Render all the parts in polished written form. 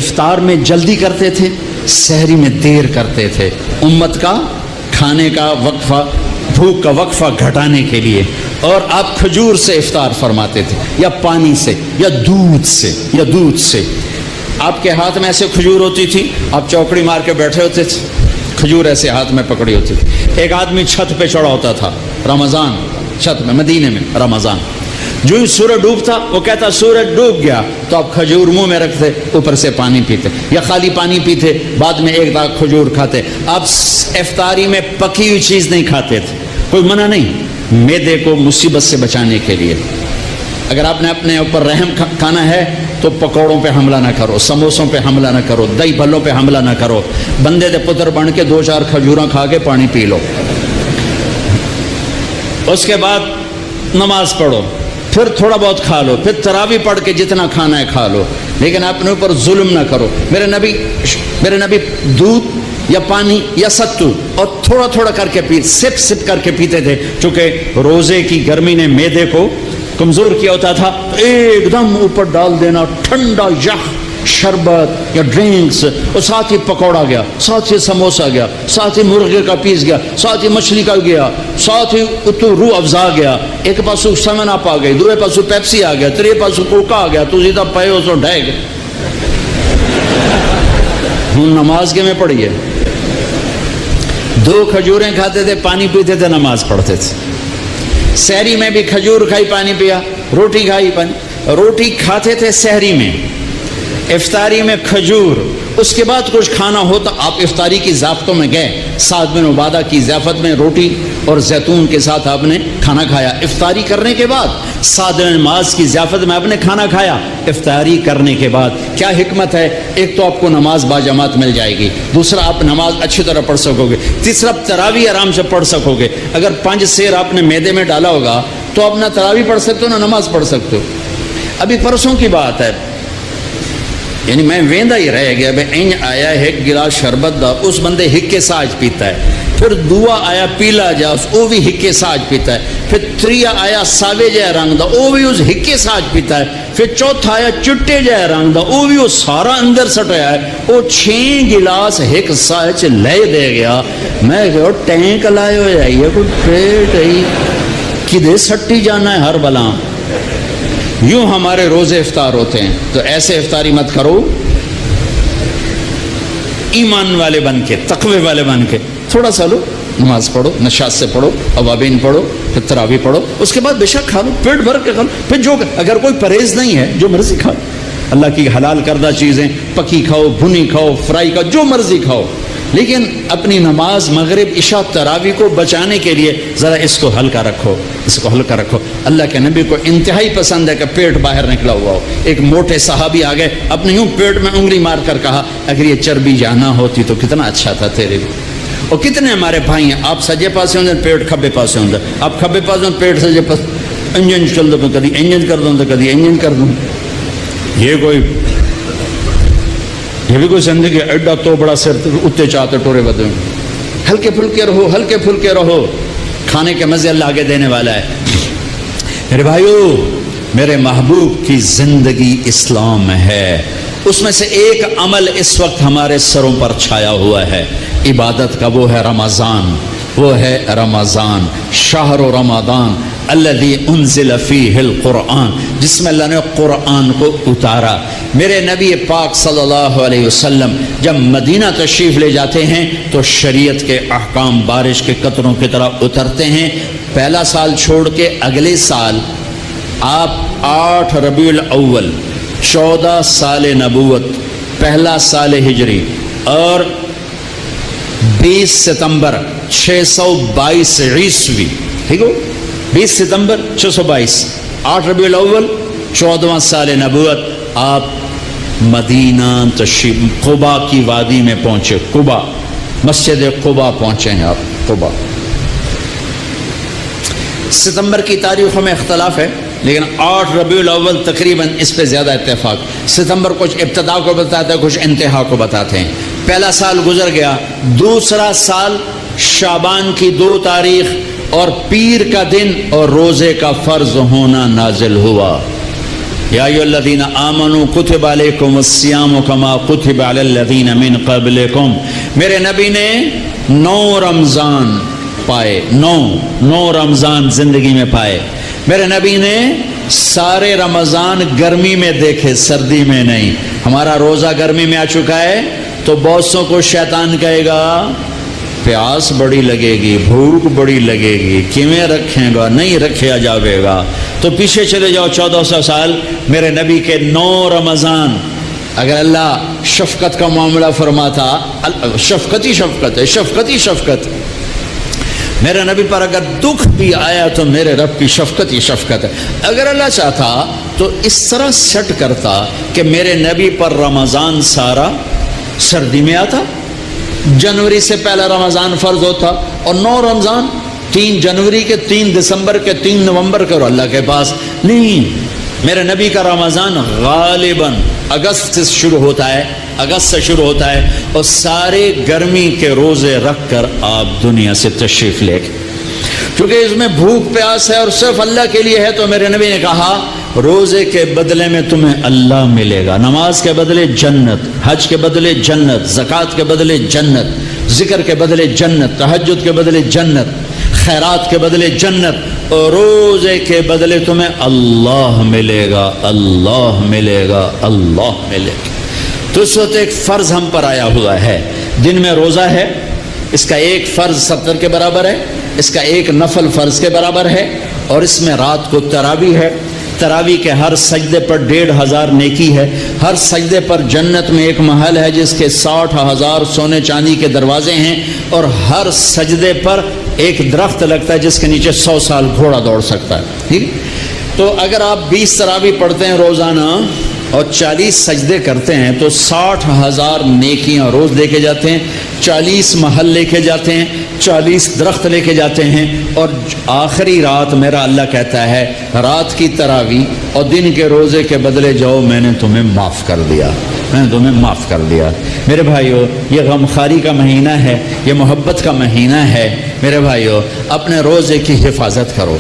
افطار میں جلدی کرتے تھے، سحری میں دیر کرتے تھے، امت کا کھانے کا وقفہ، بھوک کا وقفہ گھٹانے کے لیے. اور آپ کھجور سے افطار فرماتے تھے، یا پانی سے، یا دودھ سے. آپ کے ہاتھ میں ایسے کھجور ہوتی تھی، آپ چوکڑی مار کے بیٹھے ہوتے تھے، کھجور ایسے ہاتھ میں پکڑی ہوتی تھی. ایک آدمی چھت پہ چڑھا ہوتا تھا رمضان، چھت میں، مدینے میں رمضان، جو ہی سورج ڈوبتا وہ کہتا سورج ڈوب گیا، تو آپ کھجور منہ میں رکھتے، اوپر سے پانی پیتے، یا خالی پانی پیتے، بعد میں ایک داغ کھجور کھاتے. آپ افطاری میں پکی ہوئی چیز نہیں کھاتے تھے، کوئی منع نہیں، معدے کو مصیبت سے بچانے کے لیے. اگر آپ نے اپنے اوپر رحم کھانا ہے تو پکوڑوں پہ حملہ نہ کرو، سموسوں پہ حملہ نہ کرو، دہی بھلوں پہ حملہ نہ کرو. بندے دے پتر بن کے 2-4 کھجوراں کھا کے پانی پی لو. اس کے بعد نماز پڑھو، پھر تھوڑا بہت کھا لو، پھر تراویح پڑھ کے جتنا کھانا ہے کھا لو، لیکن اپنے اوپر ظلم نہ کرو. میرے نبی دودھ یا پانی یا ستو اور تھوڑا تھوڑا کر کے سپ کر کے پیتے تھے، چونکہ روزے کی گرمی نے معدے کو کمزور کیا ہوتا تھا. ایک دم اوپر ڈال دینا ٹھنڈا یخ شربت یا ڈرنکس، اور ساتھ ہی پکوڑا گیا، ساتھ ہی سموسا گیا، ساتھ ہی مرغے کا پیس گیا، ساتھ ہی مچھلی کا گیا، ساتھ ہی روح افزا گیا. ایک پاسو سیون اپ آ گئی، دوسرے پاسو پیپسی آ گیا، تیسرے پاسو کوکا آ گیا، تو سیدھا پے ہو سو ڈھے گئے. ہوں نماز کے میں پڑھی ہے، 2 کھجوریں کھاتے تھے، پانی پیتے تھے، نماز پڑھتے تھے. سحری میں بھی کھجور کھائی، پانی پیا، روٹی کھائی، پانی. روٹی کھاتے تھے سحری میں، افطاری میں کھجور. اس کے بعد کچھ کھانا ہوتا، آپ افطاری کی ضابطوں میں گئے، سعد بن عبادہ کی ضیافت میں روٹی اور زیتون کے ساتھ آپ نے کھانا کھایا. افطاری کرنے کے بعد سعد بن معاذ کی ضیافت میں آپ نے کھانا کھایا. افطاری کرنے کے بعد کیا حکمت ہے؟ ایک تو آپ کو نماز باجماعت مل جائے گی، دوسرا آپ نماز اچھی طرح پڑھ سکو گے، تیسرا تراویح آرام سے پڑھ سکو گے. اگر 5 سیر آپ نے میدے میں ڈالا ہوگا تو آپ نہ تراویح پڑھ سکتے ہو نہ نماز پڑھ سکتے ہو. ابھی پرسوں کی بات ہے، یعنی میں ویندا ہی رہ گیا، بے این آیا ایک گلاس شربت دا، اس بندے ہکے ساج پیتا ہے. پھر دعا آیا پیلا جا، وہ بھی ہکے ساج پیتا ہے. پھر تریا آیا ساوے جہ رنگ دا، وہ بھی اس ہکے ساج پیتا ہے. پھر چوتھا آیا چٹے جہ رنگ دا، وہ بھی وہ سارا اندر سٹیا ہے. وہ 6 گلاس ایک ساج لے دے گیا. میں کہ ٹینک لائے ہو جائیے، کوئی پیٹ ہے کدے سٹی جانا ہے ہر بلا. یوں ہمارے روزے افطار ہوتے ہیں. تو ایسے افطاری مت کرو، ایمان والے بن کے، تقوی والے بن کے. تھوڑا سا لو، نماز پڑھو، نشاط سے پڑھو، اوابین پڑھو، پھر تراویح پڑھو، اس کے بعد بے شک کھا لو، پیٹ بھر کے کھا لو. پھر جو اگر کوئی پرہیز نہیں ہے، جو مرضی کھاؤ. اللہ کی حلال کردہ چیزیں پکی کھاؤ، بھنی کھاؤ، فرائی کھاؤ، جو مرضی کھاؤ. لیکن اپنی نماز مغرب عشاء تراویح کو بچانے کے لیے ذرا اس کو ہلکا رکھو، اس کو ہلکا رکھو. اللہ کے نبی کو انتہائی پسند ہے کہ پیٹ باہر نکلا ہوا ہو. ایک موٹے صحابی آ گئے، اپنے یوں پیٹ میں انگلی مار کر کہا اگر یہ چربی جانا ہوتی تو کتنا اچھا تھا تیرے لیے. اور کتنے ہمارے بھائی ہیں، آپ سجے پاسے ہوں پیٹ کھبے پاسے ہوں، آپ کھبے پاسے ہوں پیٹ سجے پاس. انجن چل دو، کدی انجن کر دوں تو کدی انجن کر دوں. یہ بھی کوئی زندگی ایڈا تو بڑا سر اتنے چاہتے ٹورے بدے. ہلکے پھلکے رہو، ہلکے پھلکے رہو. کھانے کے مزے اللہ آگے دینے والا ہے. میرے بھائیو، میرے محبوب کی زندگی اسلام ہے. اس میں سے ایک عمل اس وقت ہمارے سروں پر چھایا ہوا ہے عبادت کا، وہ ہے رمضان. وہ ہے رمضان، شہر رمضان الذی انزل فیہ القرآن، جس میں اللہ نے قرآن کو اتارا. میرے نبی پاک صلی اللہ علیہ وسلم جب مدینہ تشریف لے جاتے ہیں تو شریعت کے احکام بارش کے قطروں کی طرح اترتے ہیں. پہلا سال چھوڑ کے اگلے سال آپ 8 ربیع الاول 14 سال نبوت، پہلا سال ہجری، اور 20 ستمبر 622 عیسوی، ٹھیک ہو، 20 ستمبر 622، 8 ربیع الاول 14واں سال نبوت، آپ مدینہ تشریف قبا کی وادی میں پہنچے. قبا، مسجد قبا پہنچے ہیں آپ. قبا ستمبر کی تاریخوں میں اختلاف ہے، لیکن 8 ربیع الاول تقریباً اس پہ زیادہ اتفاق. ستمبر کچھ ابتدا کو بتاتے ہیں، کچھ انتہا کو بتاتے ہیں. پہلا سال گزر گیا. دوسرا سال شعبان کی 2 تاریخ اور پیر کا دن اور روزے کا فرض ہونا نازل ہوا. یا ایھا الذین آمنوا کتب علیکم الصیام کما کتب علی الذین من قبلکم. میرے نبی نے 9 رمضان پائے، 9 رمضان زندگی میں پائے. میرے نبی نے سارے رمضان گرمی میں دیکھے، سردی میں نہیں. ہمارا روزہ گرمی میں آ چکا ہے تو بہت سو کو شیطان کہے گا پیاس بڑی لگے گی، بھوک بڑی لگے گی، کیویں رکھیں گا؟ نہیں رکھا جاوے گا. تو پیچھے چلے جاؤ 1400 سال، میرے نبی کے 9 رمضان. اگر اللہ شفقت کا معاملہ فرماتا، شفقت ہی شفقت. میرے نبی پر اگر دکھ بھی آیا تو میرے رب کی شفقت ہی شفقت ہے. اگر اللہ چاہتا تو اس طرح سیٹ کرتا کہ میرے نبی پر رمضان سارا سردی میں آتا، جنوری سے پہلا رمضان فرض ہوتا، اور 9 رمضان 3 جنوری کے، 3 دسمبر کے، 3 نومبر کے، اور اللہ کے پاس نہیں. میرے نبی کا رمضان غالباً اگست سے شروع ہوتا ہے اور سارے گرمی کے روزے رکھ کر آپ دنیا سے تشریف لے گئے. کیونکہ اس میں بھوک پیاس ہے اور صرف اللہ کے لیے ہے، تو میرے نبی نے کہا روزے کے بدلے میں تمہیں اللہ ملے گا، نماز کے بدلے جنت، حج کے بدلے جنت، زکوٰۃ کے بدلے جنت، ذکر کے بدلے جنت، تہجد کے بدلے جنت، خیرات کے بدلے جنت، اور روزے کے بدلے تمہیں اللہ ملے گا، اللہ ملے گا، اللہ ملے گا. تو اس وقت ایک فرض ہم پر آیا ہوا ہے. دن میں روزہ ہے، اس کا ایک فرض 70 کے برابر ہے، اس کا ایک نفل فرض کے برابر ہے، اور اس میں رات کو تراویح ہے. تراویح کے ہر سجدے پر 1500 نیکی ہے. ہر سجدے پر جنت میں ایک محل ہے جس کے 60,000 سونے چاندی کے دروازے ہیں، اور ہر سجدے پر ایک درخت لگتا ہے جس کے نیچے 100 سال گھوڑا دوڑ سکتا ہے. ٹھیک. تو اگر آپ 20 تراویح پڑھتے ہیں روزانہ اور 40 سجدے کرتے ہیں تو 60,000 نیکیاں روز لے کے جاتے ہیں، 40 محل لے کے جاتے ہیں، 40 درخت لے کے جاتے ہیں. اور آخری رات میرا اللہ کہتا ہے رات کی تراویح اور دن کے روزے کے بدلے جاؤ، میں نے تمہیں معاف کر دیا، میں نے تمہیں معاف کر دیا. میرے بھائیو، یہ غمخواری کا مہینہ ہے، یہ محبت کا مہینہ ہے. میرے بھائیو، اپنے روزے کی حفاظت کرو،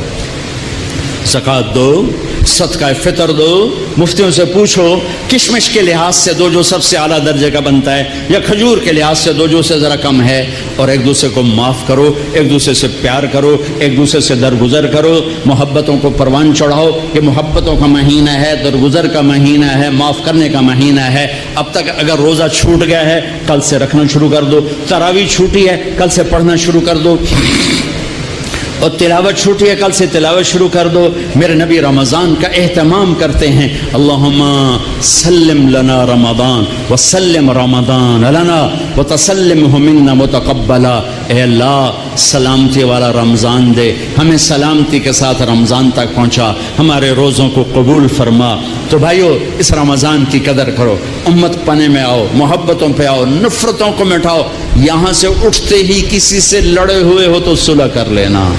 زکوٰۃ دو، صدقہ فطر دو. مفتیوں سے پوچھو کشمش کے لحاظ سے دو جو سب سے اعلیٰ درجے کا بنتا ہے، یا کھجور کے لحاظ سے دو جو سے ذرا کم ہے. اور ایک دوسرے کو معاف کرو، ایک دوسرے سے پیار کرو، ایک دوسرے سے درگزر کرو، محبتوں کو پروان چڑھاؤ. یہ محبتوں کا مہینہ ہے، درگزر کا مہینہ ہے، معاف کرنے کا مہینہ ہے. اب تک اگر روزہ چھوٹ گیا ہے کل سے رکھنا شروع کر دو، تراویح چھوٹی ہے کل سے پڑھنا شروع کر دو، اور تلاوت چھوٹی ہے کل سے تلاوت شروع کر دو. میرے نبی رمضان کا اہتمام کرتے ہیں. اللہم سلم لنا رمضان وسلم رمضان لنا وتسلمہ منا متقبلا. اے اللہ سلامتی والا رمضان دے، ہمیں سلامتی کے ساتھ رمضان تک پہنچا، ہمارے روزوں کو قبول فرما. تو بھائیو، اس رمضان کی قدر کرو، امت پنے میں آؤ، محبتوں پہ آؤ، نفرتوں کو مٹاؤ. یہاں سے اٹھتے ہی کسی سے لڑے ہوئے ہو تو صلح کر لینا،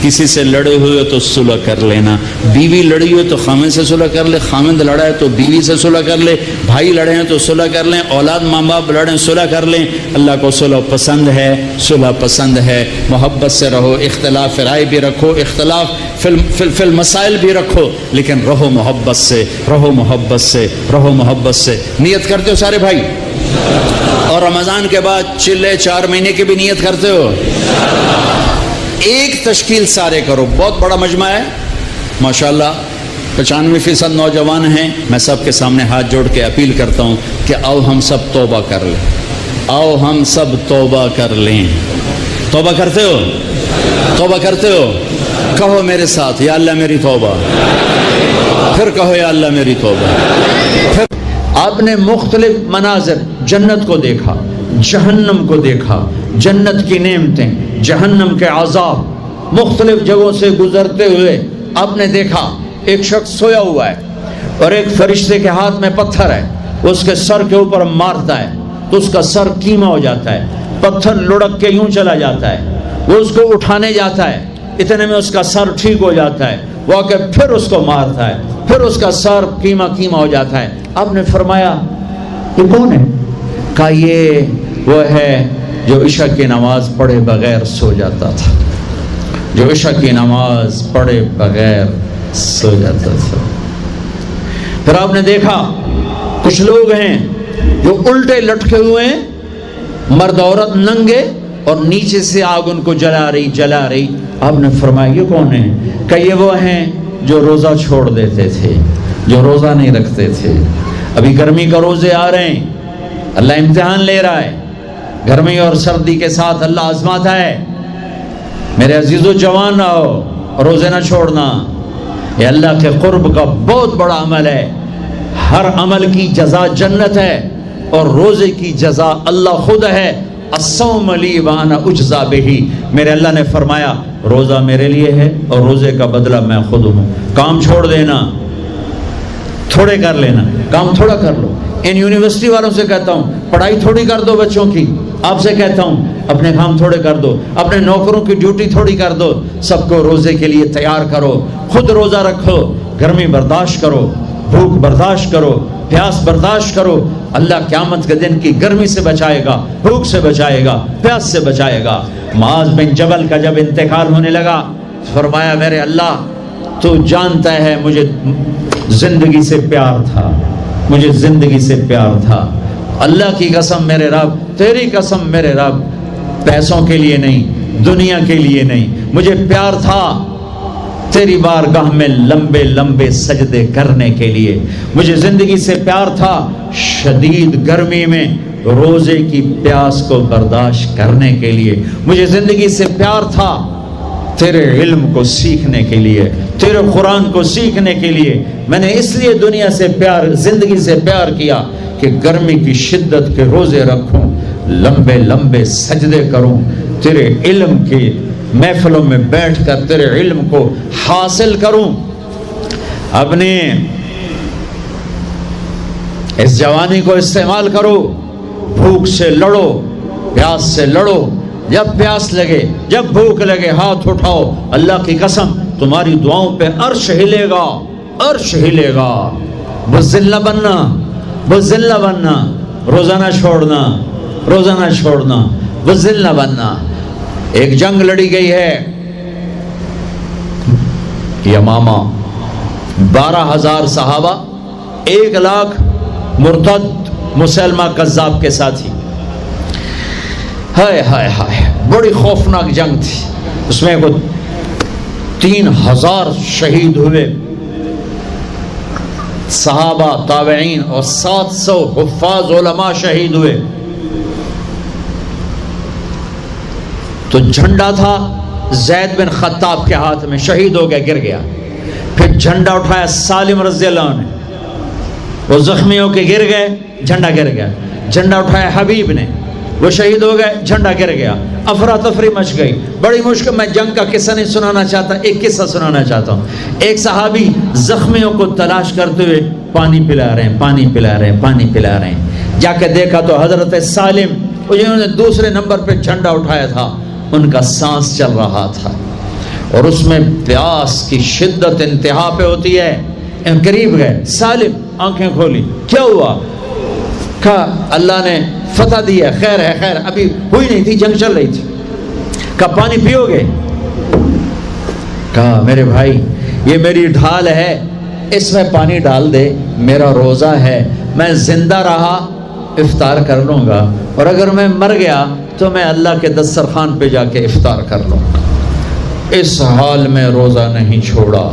کسی سے لڑے ہوئے تو صلح کر لینا. بیوی لڑی ہوئے تو خامد سے صلح کر لے، خامد لڑا ہے تو بیوی سے صلح کر لے، بھائی لڑے ہیں تو صلح کر لیں، اولاد ماں باپ لڑیں صلح کر لیں. اللہ کو صلح پسند ہے، صلح پسند ہے. محبت سے رہو، اختلاف رائے بھی رکھو، اختلاف فی المسائل بھی رکھو، لیکن رہو محبت سے، رہو محبت سے، رہو محبت سے. نیت کرتے ہو سارے بھائی؟ اور رمضان کے بعد چلے 4 مہینے کی بھی نیت کرتے ہو؟ ایک تشکیل سارے کرو. بہت بڑا مجمع ہے ماشاءاللہ، 95% نوجوان ہیں. میں سب کے سامنے ہاتھ جوڑ کے اپیل کرتا ہوں کہ آؤ ہم سب توبہ کر لیں، آؤ ہم سب توبہ کر لیں. توبہ کرتے ہو؟ توبہ کرتے ہو؟ کہو میرے ساتھ، یا اللہ میری توبہ. پھر کہو یا اللہ میری توبہ. پھر آپ نے مختلف مناظر، جنت کو دیکھا، جہنم کو دیکھا، جنت کی نعمتیں، جہنم کے عذاب، مختلف جگہوں سے گزرتے ہوئے آپ نے دیکھا. ایک شخص سویا ہوا ہے اور ایک فرشتے کے ہاتھ میں پتھر ہے، اس کے سر کے اوپر مارتا ہے تو اس کا سر کیما ہو جاتا ہے. پتھر لڑک کے یوں چلا جاتا ہے، وہ اس کو اٹھانے جاتا ہے، اتنے میں اس کا سر ٹھیک ہو جاتا ہے. وہ آ کے پھر اس کو مارتا ہے، پھر اس کا سر کیما ہو جاتا ہے. آپ نے فرمایا یہ کون ہے؟ کہا یہ وہ ہے جو عشاء کی نماز پڑھے بغیر سو جاتا تھا، جو عشاء کی نماز پڑھے بغیر سو جاتا تھا. پھر آپ نے دیکھا کچھ لوگ ہیں جو الٹے لٹکے ہوئے ہیں، مرد عورت ننگے، اور نیچے سے آگ ان کو جلا رہی. آپ نے فرمایا یہ کون ہیں؟ کہ یہ وہ ہیں جو روزہ چھوڑ دیتے تھے، جو روزہ نہیں رکھتے تھے. ابھی گرمی کا روزے آ رہے ہیں، اللہ امتحان لے رہا ہے. گرمی اور سردی کے ساتھ اللہ آزماتا ہے. میرے عزیزو جوان رہو، روزے نہ چھوڑنا. یہ اللہ کے قرب کا بہت بڑا عمل ہے. ہر عمل کی جزا جنت ہے، اور روزے کی جزا اللہ خود ہے. الصوم لی وانا اجزا بہ. میرے اللہ نے فرمایا روزہ میرے لیے ہے اور روزے کا بدلہ میں خود ہوں. کام چھوڑ دینا، تھوڑے کر لینا، کام تھوڑا کر لو. ان یونیورسٹی والوں سے کہتا ہوں پڑھائی تھوڑی کر دو بچوں کی. آپ سے کہتا ہوں اپنے کام تھوڑے کر دو، اپنے نوکروں کی ڈیوٹی تھوڑی کر دو. سب کو روزے کے لیے تیار کرو. خود روزہ رکھو، گرمی برداشت کرو، بھوک برداشت کرو، پیاس برداشت کرو. اللہ قیامت کے دن کی گرمی سے بچائے گا، بھوک سے بچائے گا، پیاس سے بچائے گا. معاذ بن جبل کا جب انتقال ہونے لگا، فرمایا میرے اللہ تو جانتا ہے مجھے زندگی سے پیار تھا، مجھے زندگی سے پیار تھا. اللہ کی قسم میرے رب، تیری قسم میرے رب، پیسوں کے لیے نہیں، دنیا کے لیے نہیں، مجھے پیار تھا تیری بارگاہ میں لمبے لمبے سجدے کرنے کے لیے. مجھے زندگی سے پیار تھا شدید گرمی میں روزے کی پیاس کو برداشت کرنے کے لیے. مجھے زندگی سے پیار تھا تیرے علم کو سیکھنے کے لیے، تیرے قرآن کو سیکھنے کے لیے. میں نے اس لیے دنیا سے پیار، زندگی سے پیار کیا کہ گرمی کی شدت کے روزے رکھوں، لمبے لمبے سجدے کروں، تیرے علم کے محفلوں میں بیٹھ کر تیرے علم کو حاصل کروں. اپنے اس جوانی کو استعمال کرو، بھوک سے لڑو، پیاس سے لڑو. جب پیاس لگے، جب بھوک لگے، ہاتھ اٹھاؤ. اللہ کی قسم تمہاری دعاؤں پہ عرش ہلے گا، عرش ہلے گا. بزدل نہ بننا، بزدل نہ بننا. روزہ نہ چھوڑنا، روزہ نہ چھوڑنا، بزدل نہ بننا. ایک جنگ لڑی گئی ہے یمامہ، 12,000 صحابہ، 1,00,000 مرتد مسلمہ کذاب کے ساتھی. ہائے ہائے ہائے، بڑی خوفناک جنگ تھی. اس میں 3,000 شہید ہوئے، صحابہ، تابعین اور 700 حفاظ علماء شہید ہوئے. تو جھنڈا تھا زید بن خطاب کے ہاتھ میں، شہید ہو گیا، گر گیا. پھر جھنڈا اٹھایا سالم رضی اللہ عنہ نے، وہ زخمی ہو کے گر گئے، جھنڈا گر گیا. جھنڈا اٹھایا حبیب نے، وہ شہید ہو گئے، جھنڈا گر گیا. افراتفری مچ گئی، بڑی مشکل. میں جنگ کا قصہ نہیں سنانا چاہتا، ایک قصہ سنانا چاہتا ہوں. ایک صحابی زخمیوں کو تلاش کرتے ہوئے پانی پلا رہے ہیں، پانی پلا رہے ہیں، پانی پلا رہے ہیں. جا کے دیکھا تو حضرت سالم، جنہوں نے دوسرے نمبر پہ جھنڈا اٹھایا تھا، ان کا سانس چل رہا تھا، اور اس میں پیاس کی شدت انتہا پہ ہوتی ہے. قریب گئے، سالم آنکھیں کھولی، کیا ہوا؟ کہا اللہ نے فتح دی ہے، خیر ہے، خیر. ابھی ہوئی نہیں تھی، جنگ چل رہی تھی. کہا پانی پیو گے؟ کہا میرے بھائی یہ میری ڈھال ہے، اس میں پانی ڈال دے، میرا روزہ ہے، میں زندہ رہا افطار کر لوں گا، اور اگر میں مر گیا تو میں اللہ کے دسترخوان پہ جا کے افطار کر لوں گا. اس حال میں روزہ نہیں چھوڑا.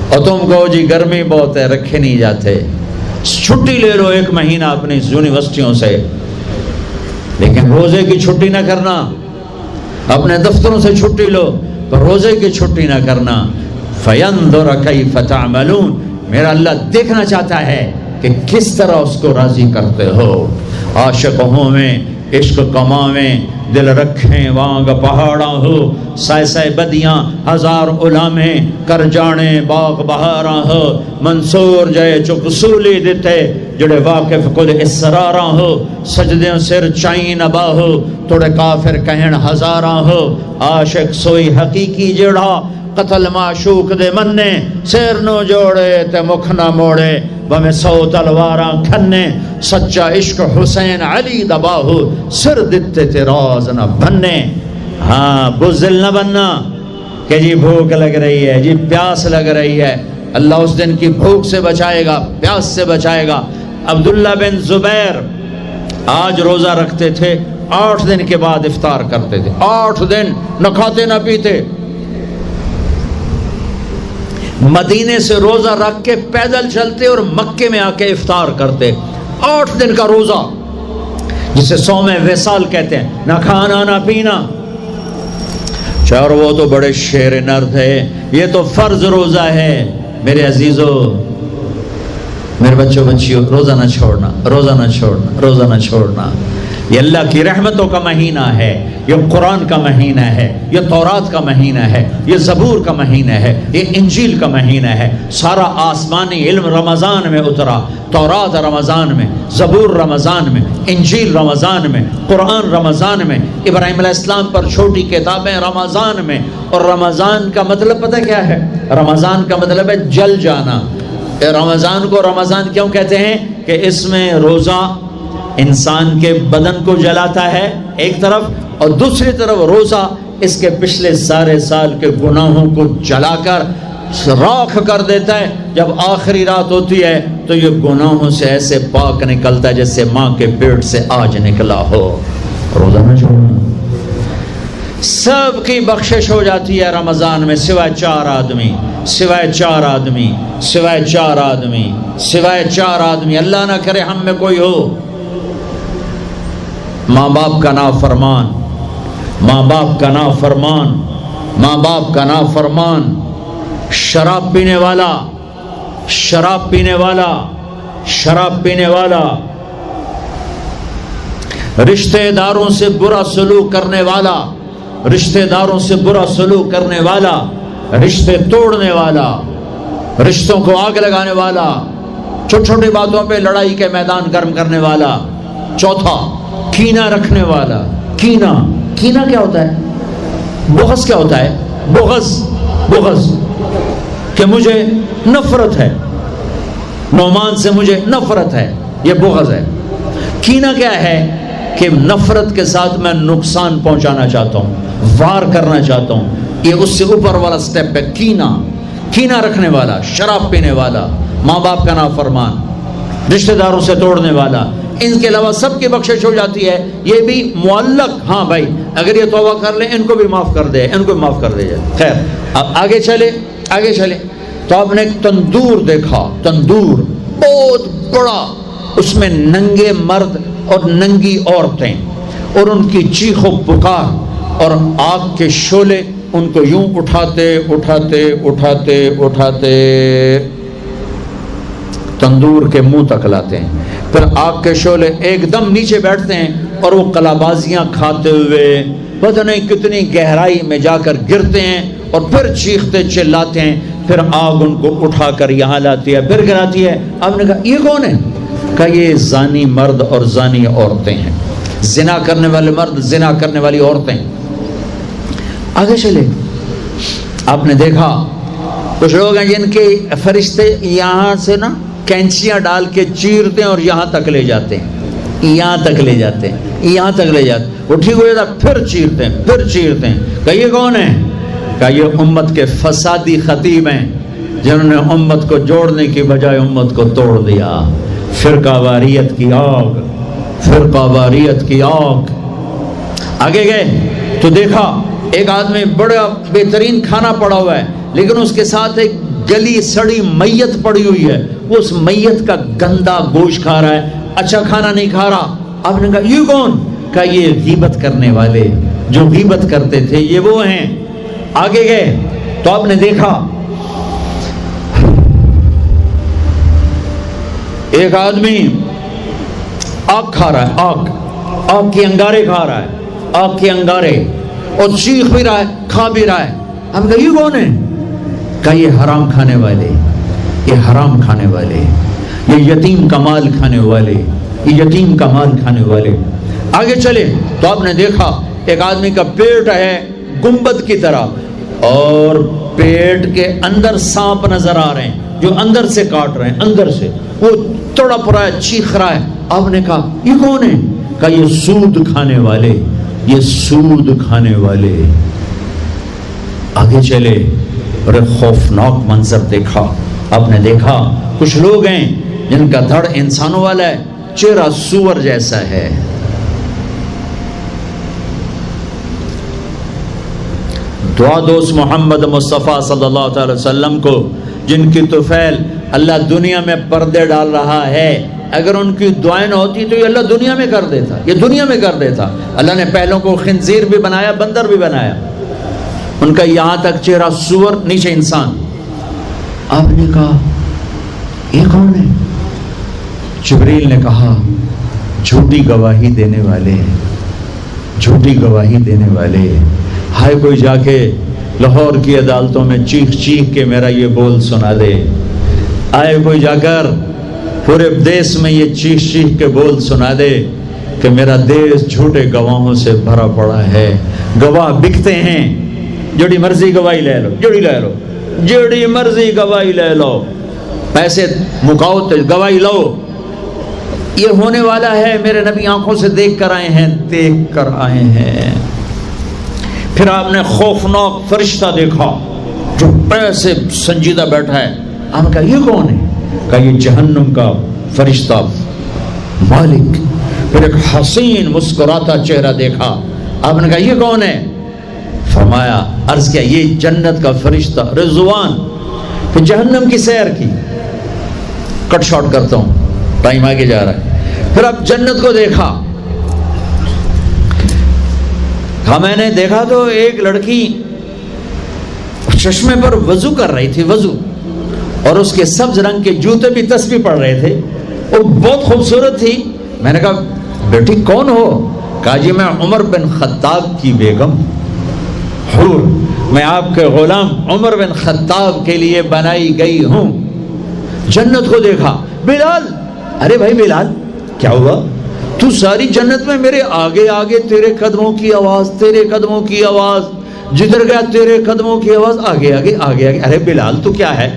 اور تم کہو جی گرمی بہت ہے، رکھے نہیں جاتے، چھٹی لے لو 1 مہینہ اپنی یونیورسٹیوں سے، لیکن روزے کی چھٹی نہ کرنا. اپنے دفتروں سے چھٹی لو، پر روزے کی چھٹی نہ کرنا. فَيَنْظُرَ كَيْفَ تَعْمَلُونَ. میرا اللہ دیکھنا چاہتا ہے کہ کس طرح اس کو راضی کرتے ہو. عاشق ہوں میں، عشق کماویں، دل رکھیں وانگ پہاڑاں ہو. سائے سائے بدیاں 1000 علامیں، کر جانے باغ بہاراں ہو. منصور جائے چک سولی دیتے، جڑے واقف کل اسراراں ہو. سجدیں سر چائیں نبا ہو، توڑے کافر کہن ہزاراں ہو. عاشق سوئی حقیقی جڑا، قتل معشوق دے مننے. سیر نو جوڑے تے مکھ نہ موڑے، بمیں 100 تلواراں کھنے. سچا عشق حسین علی دباہو، سر دتے تے راز نہ بننے. ہاں بزدل نہ بننا کہ جی بھوک لگ رہی ہے، جی پیاس لگ رہی ہے. اللہ اس دن کی بھوک سے بچائے گا، پیاس سے بچائے گا۔ عبداللہ بن زبیر آج روزہ رکھتے تھے، 8 دن کے بعد افطار کرتے تھے، 8 دن نہ کھاتے نہ پیتے۔ مدینے سے روزہ رکھ کے پیدل چلتے اور مکے میں آ کے افطار کرتے، 8 دن کا روزہ جسے صوم وصال کہتے ہیں، نہ کھانا نہ پینا۔ اور وہ تو بڑے شیر نرد ہے، یہ تو فرض روزہ ہے۔ میرے عزیزو، میرے بچوں بچیوں، روزہ نہ چھوڑنا، روزہ نہ چھوڑنا، روزہ نہ چھوڑنا۔ یہ اللہ کی رحمتوں کا مہینہ ہے، یہ قرآن کا مہینہ ہے، یہ تورات کا مہینہ ہے، یہ زبور کا مہینہ ہے، یہ انجیل کا مہینہ ہے۔ سارا آسمانی علم رمضان میں اترا، تورات رمضان میں، زبور رمضان میں، انجیل رمضان میں، قرآن رمضان میں، ابراہیم علیہ السلام پر چھوٹی کتابیں رمضان میں۔ اور رمضان کا مطلب پتہ کیا ہے؟ رمضان کا مطلب ہے جل جانا۔ رمضان کو رمضان کیوں کہتے ہیں؟ کہ اس میں روزہ انسان کے بدن کو جلاتا ہے ایک طرف، اور دوسری طرف روزہ اس کے پچھلے سارے سال کے گناہوں کو جلا کر راکھ کر دیتا ہے۔ جب آخری رات ہوتی ہے تو یہ گناہوں سے ایسے پاک نکلتا ہے جیسے ماں کے پیٹ سے آج نکلا ہو۔ روزہ نہ چھوڑنا۔ سب کی بخشش ہو جاتی ہے رمضان میں، سوائے 4 آدمی، سوائے 4 آدمی، سوائے 4 آدمی، سوائے 4 آدمی۔ اللہ نہ کرے ہم میں کوئی ہو۔ ماں باپ کا نافرمان، ماں باپ کا نافرمان، ماں باپ کا نافرمان، شراب پینے والا، شراب پینے والا، شراب پینے والا، رشتہ داروں سے برا سلوک کرنے والا، رشتہ داروں سے برا سلوک کرنے والا، رشتے توڑنے والا، رشتوں کو آگ لگانے والا، چھوٹی چھوٹی باتوں پہ لڑائی کے میدان گرم کرنے والا۔ چوتھا، کینہ رکھنے والا۔ کینہ، کینہ کیا ہوتا ہے؟ بغض کیا ہوتا ہے؟ بغض، بغض کہ مجھے نفرت ہے، نعمان سے مجھے نفرت ہے، یہ بغض ہے۔ کینہ کیا ہے؟ کہ نفرت کے ساتھ میں نقصان پہنچانا چاہتا ہوں، وار کرنا چاہتا ہوں۔ یہ اس سے اوپر والا سٹیپ ہے کینہ۔ کینہ رکھنے والا، شراب پینے والا، ماں باپ کا نافرمان، رشتہ داروں سے توڑنے والا۔ ان کے علاوہ سب کی بخشش ہو جاتی ہے۔ یہ بھی معلق، ہاں بھائی اگر یہ توبہ کر لیں ان کو بھی معاف کر دے، ان کو بھی معاف کر دے جائے۔ خیر، اب آگے چلے، آگے چلے تو آپ نے ایک تندور دیکھا، تندور بہت بڑا، اس میں ننگے مرد اور ننگی عورتیں، اور ان کی چیخ و پکار، اور آگ کے شعلے ان کو یوں اٹھاتے اٹھاتے اٹھاتے اٹھاتے تندور کے منہ تک لاتے ہیں۔ پھر آگ کے شعلے ایک دم نیچے بیٹھتے ہیں اور وہ قلابازیاں کھاتے ہوئے پتہ نہیں کتنی گہرائی میں جا کر گرتے ہیں، اور پھر چیختے چلاتے ہیں۔ پھر آگ ان کو اٹھا کر یہاں لاتی ہے، پھر گراتی ہے۔ آپ نے کہا یہ کون ہے؟ کہا یہ زانی مرد اور زانی عورتیں ہیں، زنا کرنے والے مرد، زنا کرنے والی عورتیں۔ آگے چلے، آپ نے دیکھا کچھ لوگ ہیں جن کے فرشتے یہاں سے نا کینچیاں ڈال کے چیرتے ہیں اور یہاں تک لے جاتے ہیں، یہاں تک لے جاتے ہیں، یہاں تک لے جاتے ہیں۔ وہ ٹھیک ہو جاتا پھر چیرتے ہیں، پھر چیرتے ہیں۔ کہ یہ کون ہے؟ کہ یہ امت کے فسادی خطیب ہیں جنہوں نے امت کو جوڑنے کی بجائے امت کو توڑ دیا۔ فرقہ واریت کی آگ، فرقہ واریت کی آگ۔ آگے گئے تو دیکھا ایک آدمی بڑا بہترین کھانا پڑا ہوا ہے، لیکن اس کے ساتھ ایک گلی سڑی میت پڑی ہوئی ہے، وہ اس میت کا گندا گوشت کھا رہا ہے، اچھا کھانا نہیں کھا رہا۔ آپ نے کہا یہ کون؟ کہا یہ غیبت کرنے والے، جو غیبت کرتے تھے یہ وہ ہیں۔ آگے گئے تو آپ نے دیکھا ایک آدمی آگ کھا رہا ہے، آگ، آگ کے انگارے کھا رہا ہے، آگ کے انگارے، اور چیخ بھی رہا ہے، کھا بھی رہا ہے۔ ہم کہا یہ کون ہے؟ کہا یہ حرام کھانے والے، یہ حرام کھانے والے، یہ یتیم کا مال کھانے والے، یہ یتیم کا مال کھانے والے۔ آگے چلے تو آپ نے دیکھا ایک آدمی کا پیٹ ہے گنبد کی طرح، اور پیٹ کے اندر سانپ نظر آ رہے ہیں جو اندر سے کاٹ رہے ہیں، اندر سے وہ تڑپ رہا ہے، چیخ رہا ہے۔ آپ نے کہا یہ کون ہے؟ کہا یہ سود کھانے والے، یہ سود کھانے والے۔ آگے چلے اور ایک خوفناک منظر دیکھا، آپ نے دیکھا کچھ لوگ ہیں جن کا دھڑ انسانوں والا ہے، چہرہ سور جیسا ہے. دعا دوست محمد مصطفیٰ صلی اللہ تعالی وسلم کو، جن کی طفیل اللہ دنیا میں پردے ڈال رہا ہے، اگر ان کی دعائیں نہ ہوتی تو یہ اللہ دنیا میں کر دیتا، یہ دنیا میں کر دیتا. اللہ نے پہلوں کو خنزیر بھی بنایا، بندر بھی بنایا، ان کا یہاں تک چہرہ سور، نیچے انسان. آپ نے کہا یہ کون ہے؟ جبریل نے کہا جھوٹی گواہی دینے والے، جھوٹی گواہی دینے والے. ہائے کوئی جا کے لاہور کی عدالتوں میں چیخ چیخ کے میرا یہ بول سنا دے. آئے کوئی جا کر پورے دیس میں یہ چیخ چیخ کے بول سنا دے کہ میرا دیس جھوٹے گواہوں سے بھرا پڑا ہے. گواہ بکتے ہیں، جڑی مرضی گواہی لے لو، جڑی لے لو، جڑی مرضی گواہی لے لو، پیسے مکاؤ تو گواہی لو. یہ ہونے والا ہے، میرے نبی آنکھوں سے دیکھ کر آئے ہیں، دیکھ کر آئے ہیں. پھر آپ نے خوفناک فرشتہ دیکھا جو پیسے سنجیدہ بیٹھا ہے. آپ نے کہا یہ کون ہے؟ کہا یہ جہنم کا فرشتہ مالک. پھر ایک حسین مسکراتا چہرہ دیکھا. آپ نے کہا یہ کون ہے؟ فرمایا، عرض کیا یہ جنت کا فرشتہ رضوان. پھر جہنم کی سیر کی. کٹ شارٹ کرتا ہوں، ٹائم آگے جا رہا ہے. پھر اب جنت کو دیکھا. ہاں میں نے دیکھا تو ایک لڑکی چشمے پر وضو کر رہی تھی، وضو، اور اس کے سبز رنگ کے جوتے بھی تسبیح پڑھ رہے تھے. وہ بہت خوبصورت تھی. میں نے کہا بیٹی کون ہو؟ کہا جی میں عمر بن خطاب کی بیگم حور، میں آپ کے غلام عمر بن خطاب کے لیے بنائی گئی ہوں. جنت کو دیکھا. بلال، ارے بھائی بلال کیا ہوا؟ تو ساری جنت میں میرے آگے آگے، تیرے قدموں کی آواز، تیرے قدموں کی آواز، جدھر گیا تیرے قدموں کی آواز، آگے آگے آگے آگے. ارے بلال تو کیا ہے؟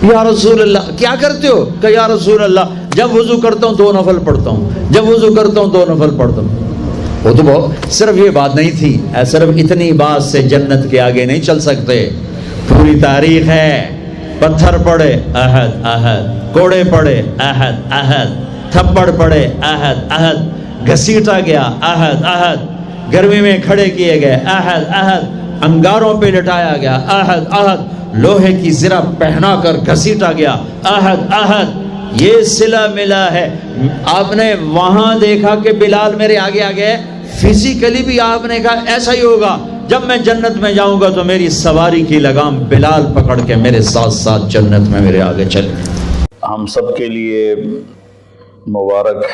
یا رسول اللہ. کیا کرتے ہو؟ کہ یا رسول اللہ جب وضو کرتا ہوں 2 نفل پڑھتا ہوں، جب وضو کرتا ہوں 2 نفل پڑھتا ہوں. وہ تو بہت، صرف یہ بات نہیں تھی، صرف اتنی بات سے جنت کے آگے نہیں چل سکتے. پوری تاریخ ہے. پتھر پڑے احد احد، کوڑے پڑے احد احد، تھپڑ پڑے احد احد، گھسیٹا گیا احد احد، گرمی میں کھڑے کیے گئے احد احد، انگاروں پہ لٹایا گیا احد احد، لوہے کی زرہ پہنا کر گھسیٹا گیا احد احد. یہ صلہ ملا ہے. آپ نے وہاں دیکھا کہ بلال میرے آگے آگے ہے. فزیکلی بھی آپ نے کہا ایسا ہی ہوگا، جب میں جنت میں جاؤں گا تو میری سواری کی لگام بلال پکڑ کے میرے ساتھ ساتھ جنت میں میرے آگے چلے. ہم سب کے لیے مبارک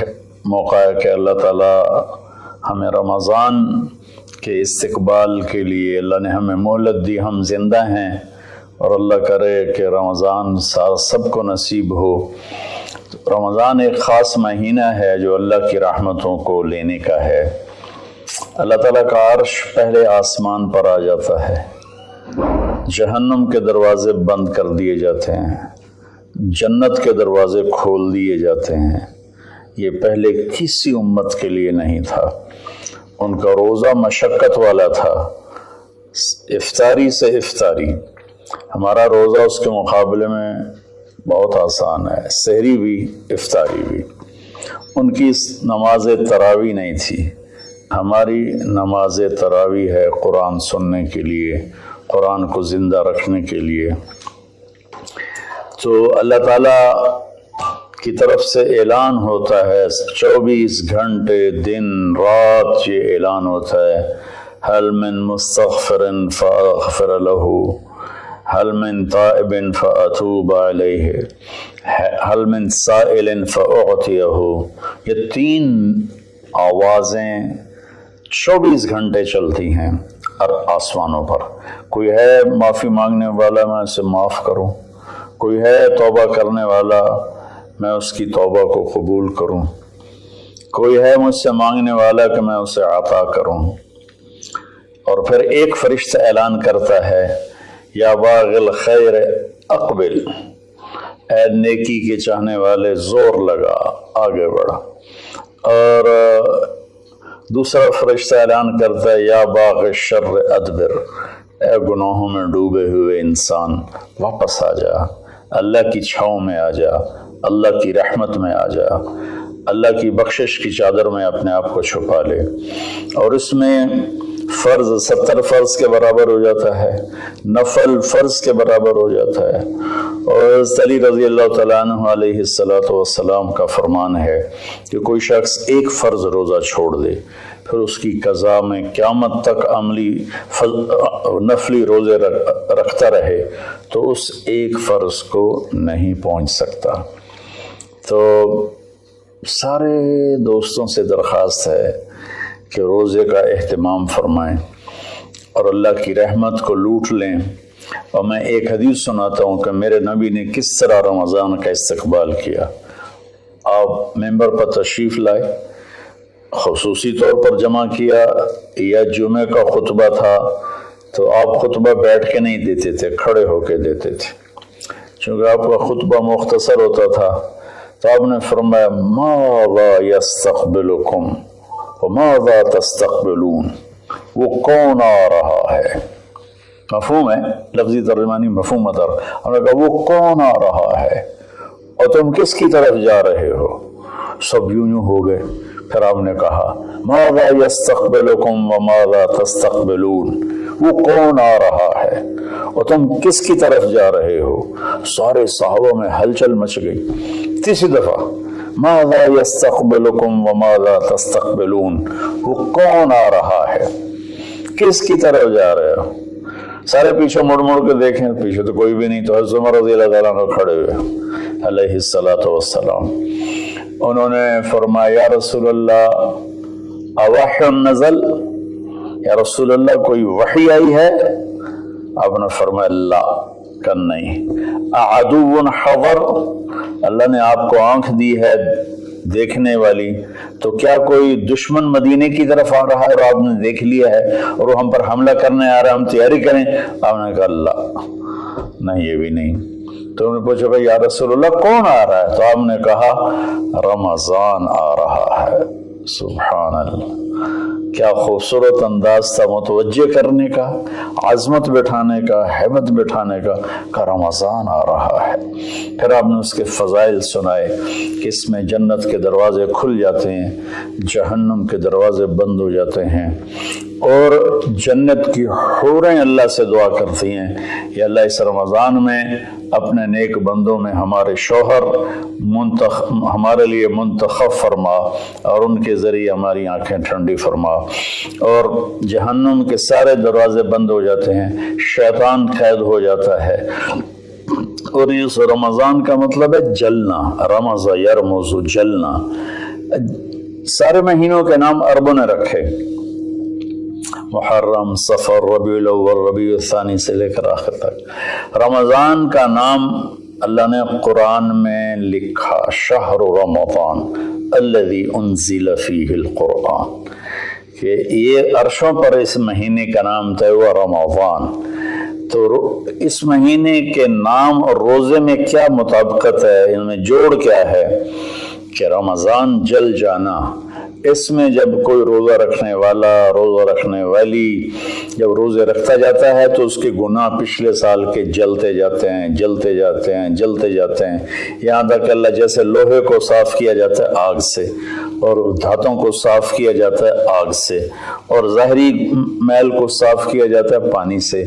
موقع ہے کہ اللہ تعالیٰ ہمیں رمضان کے استقبال کے لیے اللہ نے ہمیں مہلت دی. ہم زندہ ہیں اور اللہ کرے کہ رمضان سب کو نصیب ہو. رمضان ایک خاص مہینہ ہے جو اللہ کی رحمتوں کو لینے کا ہے. اللہ تعالیٰ کا عرش پہلے آسمان پر آ جاتا ہے، جہنم کے دروازے بند کر دیے جاتے ہیں، جنت کے دروازے کھول دیے جاتے ہیں. یہ پہلے کسی امت کے لیے نہیں تھا. ان کا روزہ مشقت والا تھا، افطاری سے افطاری. ہمارا روزہ اس کے مقابلے میں بہت آسان ہے، سحری بھی افطاری بھی. ان کی نماز تراویح نہیں تھی، ہماری نماز تراویح ہے قرآن سننے کے لیے، قرآن کو زندہ رکھنے کے لیے. تو اللہ تعالیٰ کی طرف سے اعلان ہوتا ہے 24 گھنٹے دن رات. یہ اعلان ہوتا ہے هل من مستغفر فاغفر له، هل من تائب فاتوب علیہ، هل من سائل فاعطیہ. یہ 3 آوازیں 24 گھنٹے چلتی ہیں آسمانوں پر. کوئی ہے معافی مانگنے والا، میں اسے معاف کروں. کوئی ہے توبہ کرنے والا، میں اس کی توبہ کو قبول کروں. کوئی ہے مجھ سے مانگنے والا کہ میں اسے عطا کروں. اور پھر ایک فرشتہ اعلان کرتا ہے یا باغ الخیر اقبل، اے نیکی کے چاہنے والے زور لگا، آگے بڑھا. اور دوسرا فرشتہ اعلان کرتا ہے یا باغ الشر ادبر، اے گناہوں میں ڈوبے ہوئے انسان واپس آ جا. اللہ کی چھاؤں میں آ جا، اللہ کی رحمت میں آ جا، اللہ کی بخشش کی چادر میں اپنے آپ کو چھپا لے۔ اور اس میں فرض 70 فرض کے برابر ہو جاتا ہے، نفل فرض کے برابر ہو جاتا ہے۔ اور حضرت علی رضی اللہ تعالیٰ عنہ علیہ السلام کا فرمان ہے کہ کوئی شخص ایک فرض روزہ چھوڑ دے، پھر اس کی قضا میں قیامت تک نفلی روزے رکھتا رہے تو اس ایک فرض کو نہیں پہنچ سکتا۔ تو سارے دوستوں سے درخواست ہے کہ روزے کا اہتمام فرمائیں اور اللہ کی رحمت کو لوٹ لیں۔ اور میں ایک حدیث سناتا ہوں کہ میرے نبی نے کس طرح رمضان کا استقبال کیا۔ آپ ممبر پر تشریف لائے، خصوصی طور پر جمع کیا، یا جمعہ کا خطبہ تھا تو آپ خطبہ بیٹھ کے نہیں دیتے تھے، کھڑے ہو کے دیتے تھے، چونکہ آپ کا خطبہ مختصر ہوتا تھا۔ تو آپ نے فرمایا ماذا یستقبلکم وماذا تستقبلون، وہ کون آ رہا ہے، مفہوم ہے، لفظی ترجمانی مفہوم مطلب، ہم نے کہا وہ کون آ رہا ہے اور تم کس کی طرف جا رہے ہو؟ سب یوں ہو گئے۔ پھر آپ نے کہا ماذا یستقبلکم وماذا تستقبلون، وہ کون آ رہا ہے اور تم کس کی طرف جا رہے ہو؟ سارے صحابہ میں ہلچل مچ گئی۔ تیسری دفعہ ماذا یستقبلکم وماذا تستقبلون، وہ کون آ رہا ہے، کس کی طرف جا رہے ہو؟ سارے پیچھے مڑ مڑ کے دیکھیں، پیچھے تو کوئی بھی نہیں، تو حضرت عمر رضی اللہ تعالیٰ عنہ کھڑے ہوئے علیہ السلام۔ انہوں نے فرمایا یا رسول اللہ اوحی نزل، یا رسول اللہ کوئی وحی آئی ہے؟ آپ نے فرمایا لا، کن نہیں۔ اعدو حضر، اللہ نے آپ کو آنکھ دی ہے دیکھنے والی، تو کیا کوئی دشمن مدینے کی طرف آ رہا ہے اور آپ نے دیکھ لیا ہے اور وہ ہم پر حملہ کرنے آ رہا ہے، ہم تیاری کریں؟ آپ نے کہا اللہ نہیں، یہ بھی نہیں۔ تو انہوں نے پوچھا بھائی یا رسول اللہ کون آ رہا ہے؟ تو آپ نے کہا رمضان آ رہا ہے۔ سبحان اللہ، کیا خوبصورت انداز تھا متوجہ کرنے کا، عظمت بٹھانے کا، ہیبت بٹھانے کا، کہ رمضان آ رہا ہے۔ پھر آپ نے اس کے فضائل سنائے کہ اس میں جنت کے دروازے کھل جاتے ہیں، جہنم کے دروازے بند ہو جاتے ہیں، اور جنت کی حوریں اللہ سے دعا کرتی ہیں یا اللہ اس رمضان میں اپنے نیک بندوں میں ہمارے شوہر ہمارے لیے منتخب فرما اور ان کے ذریعے ہماری آنکھیں ٹھنڈی فرما، اور جہنم کے سارے دروازے بند ہو جاتے ہیں، شیطان قید ہو جاتا ہے۔ اور اس رمضان کا مطلب ہے جلنا، رمض یرمز، جلنا۔ سارے مہینوں کے نام عربوں نے رکھے، محرم، صفر، ربیع الاول، ربیع الثانی سے لے کر آخر تک۔ رمضان کا نام اللہ نے قرآن میں لکھا، شہر رمضان الذی انزل فیہ القرآن، کہ یہ عرشوں پر اس مہینے کا نام تھا وہ رمضان۔ تو اس مہینے کے نام اور روزے میں کیا مطابقت ہے، ان میں جوڑ کیا ہے کہ رمضان جل جانا، اس میں جب کوئی روزہ رکھنے والا، روزہ رکھنے والی جب روزے رکھتا جاتا ہے تو اس کے گناہ پچھلے سال کے جلتے جاتے ہیں، جلتے جاتے ہیں، جلتے جاتے ہیں، یہاں تک اللہ جیسے لوہے کو صاف کیا جاتا ہے آگ سے، اور دھاتوں کو صاف کیا جاتا ہے آگ سے، اور ظاہری میل کو صاف کیا جاتا ہے پانی سے،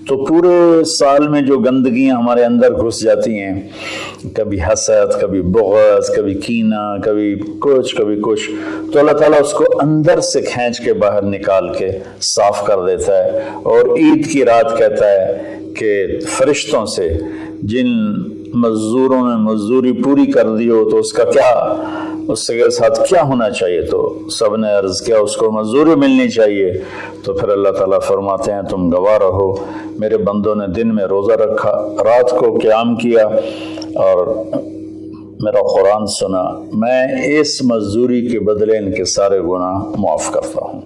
تو پورے سال میں جو گندگیاں ہمارے اندر گھس جاتی ہیں، کبھی حسد، کبھی بغض، کبھی کینہ، کبھی کچھ، تو اللہ تعالیٰ اس کو اندر سے کھینچ کے باہر نکال کے صاف کر دیتا ہے۔ اور عید کی رات کہتا ہے کہ فرشتوں سے جن مزدوروں نے مزدوری پوری کر دی ہو تو اس کے ساتھ کیا ہونا چاہیے، تو سب نے عرض کیا اس کو مزدوری ملنی چاہیے۔ تو پھر اللہ تعالیٰ فرماتے ہیں تم گواہ رہو، میرے بندوں نے دن میں روزہ رکھا، رات کو قیام کیا اور میرا قرآن سنا، میں اس مزدوری کے بدلے ان کے سارے گناہ معاف کرتا ہوں۔